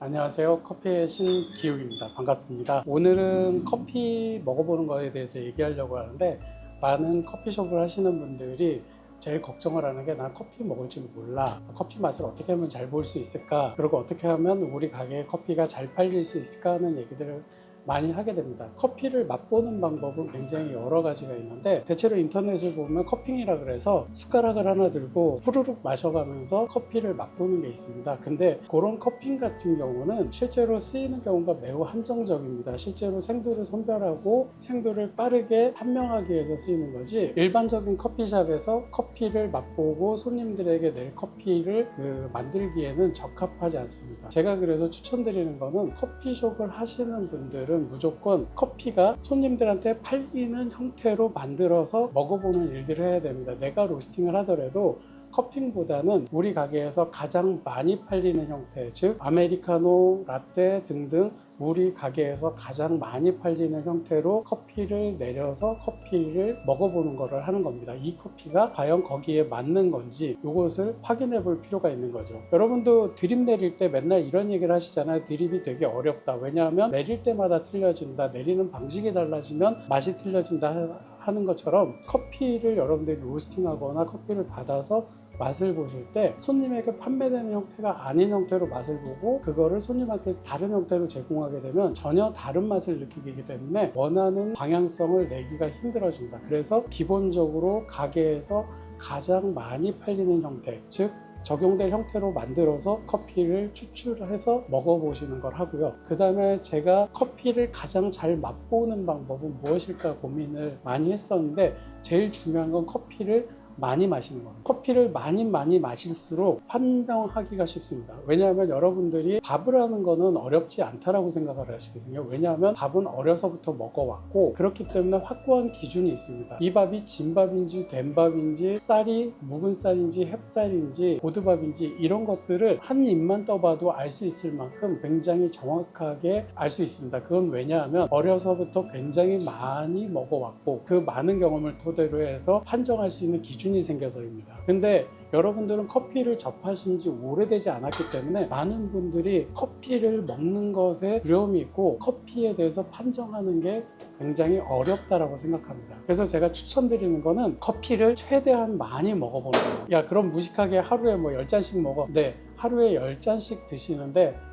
안녕하세요. 커피의 신 기욱입니다. 반갑습니다. 오늘은 커피 먹어보는 거에 대해서 얘기하려고 하는데, 많은 커피숍을 하시는 분들이 제일 걱정을 하는 게, 난 커피 먹을 줄 몰라, 커피 맛을 어떻게 하면 잘 볼 수 있을까, 그리고 어떻게 하면 우리 가게에 커피가 잘 팔릴 수 있을까 하는 얘기들을 많이 하게 됩니다. 커피를 맛보는 방법은 굉장히 여러 가지가 있는데, 대체로 인터넷을 보면 커핑이라 그래서 숟가락을 하나 들고 후루룩 마셔가면서 커피를 맛보는 게 있습니다. 근데 그런 커핑 같은 경우는 실제로 쓰이는 경우가 매우 한정적입니다. 실제로 생두를 선별하고 생두를 빠르게 판명하기 위해서 쓰이는 거지, 일반적인 커피숍에서 커피를 맛보고 손님들에게 낼 커피를 만들기에는 적합하지 않습니다. 제가 그래서 추천드리는 거는, 커피숍을 하시는 분들은 무조건 커피가 손님들한테 팔리는 형태로 만들어서 먹어보는 일들을 해야 됩니다. 내가 로스팅을 하더라도 커피보다는 우리 가게에서 가장 많이 팔리는 형태, 즉 아메리카노, 라떼 등등 우리 가게에서 가장 많이 팔리는 형태로 커피를 내려서 커피를 먹어보는 것을 하는 겁니다. 이 커피가 과연 거기에 맞는 건지 이것을 확인해 볼 필요가 있는 거죠. 여러분도 드립 내릴 때 맨날 이런 얘기를 하시잖아요. 드립이 되게 어렵다. 왜냐하면 내릴 때마다 틀려진다. 내리는 방식이 달라지면 맛이 틀려진다 하는 것처럼, 커피를 여러분들이 로스팅하거나 커피를 받아서 맛을 보실 때 손님에게 판매되는 형태가 아닌 형태로 맛을 보고 그거를 손님한테 다른 형태로 제공하게 되면 전혀 다른 맛을 느끼기 때문에 원하는 방향성을 내기가 힘들어집니다. 그래서 기본적으로 가게에서 가장 많이 팔리는 형태, 즉 적용될 형태로 만들어서 커피를 추출해서 먹어보시는 걸 하고요. 그 다음에 제가 커피를 가장 잘 맛보는 방법은 무엇일까 고민을 많이 했었는데, 제일 중요한 건 커피를 많이 마시는 겁니다. 커피를 많이 마실수록 판명하기가 쉽습니다. 왜냐하면 여러분들이 밥을 하는 거는 어렵지 않다라고 생각을 하시거든요. 왜냐하면 밥은 어려서부터 먹어왔고, 그렇기 때문에 확고한 기준이 있습니다. 이 밥이 진밥인지 된밥인지, 쌀이 묵은 쌀인지 햅쌀인지 보드밥인지, 이런 것들을 한 입만 떠봐도 알 수 있을 만큼 굉장히 정확하게 알 수 있습니다. 그건 왜냐하면 어려서부터 굉장히 많이 먹어왔고, 그 많은 경험을 토대로 해서 판정할 수 있는 기준이 생겨서입니다. 근데 여러분들은 커피를 접하신 지 오래되지 않았기 때문에 많은 분들이 커피를 먹는 것에 두려움이 있고, 커피에 대해서 판정하는 게 굉장히 어렵다라고 생각합니다. 그래서 제가 추천드리는 거는, 커피를 최대한 많이 먹어보는 거예요. 야, 그럼 무식하게 하루에 10잔씩 먹어. 네, 하루에 10잔씩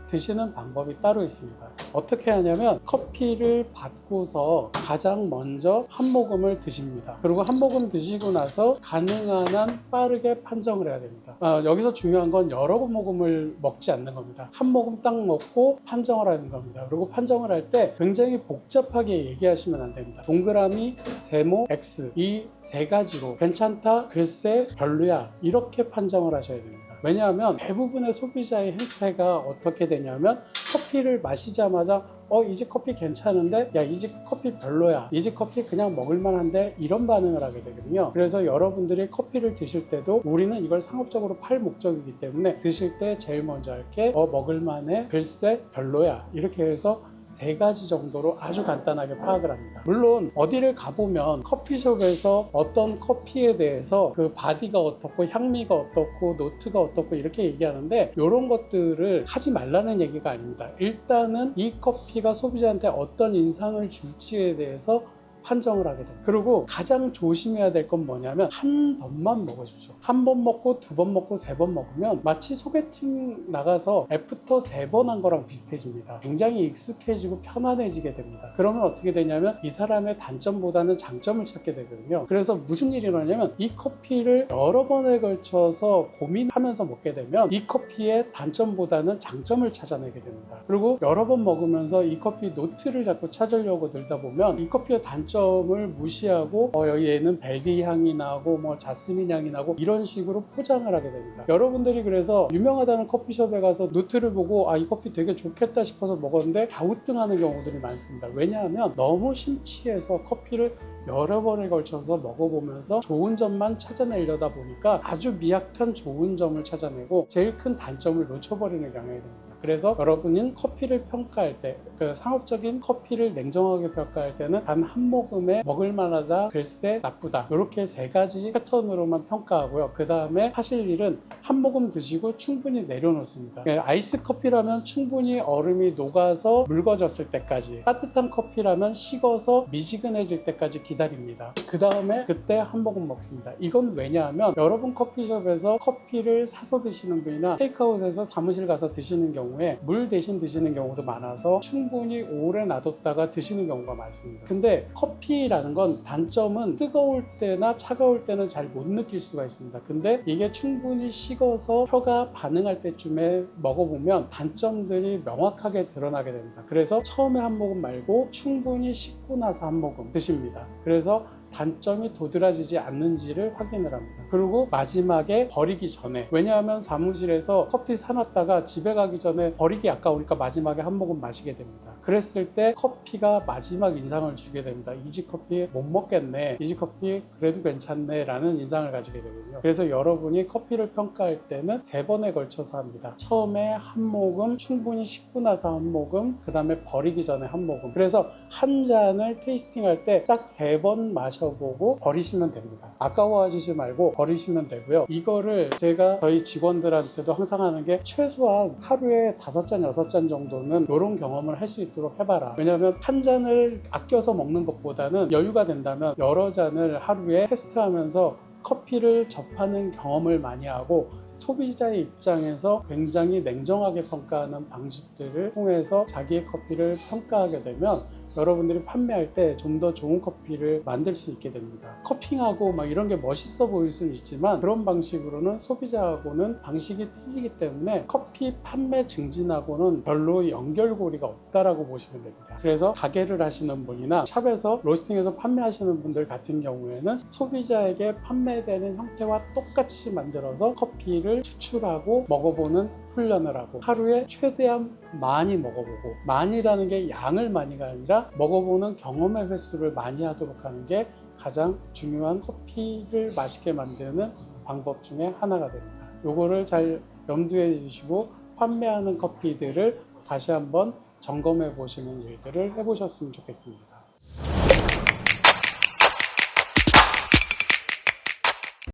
드시는 방법이 따로 있습니다. 어떻게 하냐면, 커피를 받고서 가장 먼저 한 모금을 드십니다. 그리고 한 모금 드시고 나서 가능한 한 빠르게 판정을 해야 됩니다. 여기서 중요한 건 여러 모금을 먹지 않는 겁니다. 한 모금 딱 먹고 판정을 하는 겁니다. 그리고 판정을 할 때 굉장히 복잡하게 얘기하시면 안 됩니다. 동그라미, 세모, X, 이 세 가지로 괜찮다, 글쎄, 별로야, 이렇게 판정을 하셔야 됩니다. 왜냐하면 대부분의 소비자의 행태가 어떻게 되냐면, 커피를 마시자마자 이 집 커피 괜찮은데, 야, 이 집 커피 별로야, 이 집 커피 그냥 먹을만한데, 이런 반응을 하게 되거든요. 그래서 여러분들이 커피를 드실 때도, 우리는 이걸 상업적으로 팔 목적이기 때문에 드실 때 제일 먼저 할 게 먹을만해, 글쎄, 별로야, 이렇게 해서 세 가지 정도로 아주 간단하게 파악을 합니다. 물론 어디를 가보면 커피숍에서 어떤 커피에 대해서 그 바디가 어떻고 향미가 어떻고 노트가 어떻고 이렇게 얘기하는데, 이런 것들을 하지 말라는 얘기가 아닙니다. 일단은 이 커피가 소비자한테 어떤 인상을 줄지에 대해서 판정을 하게 됩니다. 그리고 가장 조심해야 될 건 뭐냐면, 한 번만 먹으십시오. 한 번 먹고 두 번 먹고 세 번 먹으면 마치 소개팅 나가서 애프터 3번 한 거랑 비슷해집니다. 굉장히 익숙해지고 편안해지게 됩니다. 그러면 어떻게 되냐면, 이 사람의 단점보다는 장점을 찾게 되거든요. 그래서 무슨 일이 일어나냐면, 이 커피를 여러 번에 걸쳐서 고민하면서 먹게 되면 이 커피의 단점보다는 장점을 찾아내게 됩니다. 그리고 여러 번 먹으면서 이 커피 노트를 자꾸 찾으려고 들다 보면, 이 커피의 단점을 무시하고 얘는 베리 향이 나고 자스민 향이 나고, 이런 식으로 포장을 하게 됩니다. 여러분들이 그래서 유명하다는 커피숍에 가서 노트를 보고 이 커피 되게 좋겠다 싶어서 먹었는데 갸우뚱하는 경우들이 많습니다. 왜냐하면 너무 심취해서 커피를 여러 번에 걸쳐서 먹어보면서 좋은 점만 찾아내려다 보니까 아주 미약한 좋은 점을 찾아내고 제일 큰 단점을 놓쳐버리는 경향이 생깁니다. 그래서 여러분은 커피를 평가할 때, 그 상업적인 커피를 냉정하게 평가할 때는 단 한 모금에 먹을 만하다, 글쎄 나쁘다, 이렇게 세 가지 패턴으로만 평가하고요. 그 다음에 하실 일은 한 모금 드시고 충분히 내려놓습니다. 아이스 커피라면 충분히 얼음이 녹아서 묽어졌을 때까지, 따뜻한 커피라면 식어서 미지근해질 때까지 기다립니다. 그 다음에 그때 한 모금 먹습니다. 이건 왜냐하면 여러분 커피숍에서 커피를 사서 드시는 분이나 테이크아웃에서 사무실 가서 드시는 경우에 물 대신 드시는 경우도 많아서 충분히 오래 놔뒀다가 드시는 경우가 많습니다. 근데 커피라는 건 단점은 뜨거울 때나 차가울 때는 잘 못 느낄 수가 있습니다. 근데 이게 충분히 식어서 혀가 반응할 때쯤에 먹어보면 단점들이 명확하게 드러나게 됩니다. 그래서 처음에 한 모금 말고 충분히 식고 나서 한 모금 드십니다. 그래서 단점이 도드라지지 않는지를 확인을 합니다. 그리고 마지막에 버리기 전에, 왜냐하면 사무실에서 커피 사놨다가 집에 가기 전에 버리기 아까우니까 마지막에 한 모금 마시게 됩니다. 그랬을 때 커피가 마지막 인상을 주게 됩니다. 이지커피 못 먹겠네, 이지커피 그래도 괜찮네 라는 인상을 가지게 되거든요. 그래서 여러분이 커피를 평가할 때는 3번에 걸쳐서 합니다. 처음에 한 모금, 충분히 식고 나서 한 모금, 그 다음에 버리기 전에 한 모금. 그래서 한 잔을 테이스팅할 때 딱 3번 마셔보고 버리시면 됩니다. 아까워하시지 말고 버리시면 되고요. 이거를 제가 저희 직원들한테도 항상 하는 게, 최소한 하루에 5잔, 6잔 정도는 이런 경험을 할 수 있도록 해봐라. 왜냐하면 한 잔을 아껴서 먹는 것보다는 여유가 된다면 여러 잔을 하루에 테스트하면서 커피를 접하는 경험을 많이 하고, 소비자의 입장에서 굉장히 냉정하게 평가하는 방식들을 통해서 자기의 커피를 평가하게 되면 여러분들이 판매할 때 좀 더 좋은 커피를 만들 수 있게 됩니다. 커핑하고 막 이런 게 멋있어 보일 수는 있지만 그런 방식으로는 소비자하고는 방식이 틀리기 때문에 커피 판매 증진하고는 별로 연결고리가 없다라고 보시면 됩니다. 그래서 가게를 하시는 분이나 샵에서 로스팅해서 판매하시는 분들 같은 경우에는 소비자에게 판매되는 형태와 똑같이 만들어서 커피를 추출하고 먹어보는 훈련을 하고, 하루에 최대한 많이 먹어보고, 많이라는 게 양을 많이가 아니라 먹어보는 경험의 횟수를 많이 하도록 하는 게 가장 중요한 커피를 맛있게 만드는 방법 중에 하나가 됩니다. 요거를 잘 염두에 두시고 판매하는 커피들을 다시 한번 점검해 보시는 일들을 해보셨으면 좋겠습니다.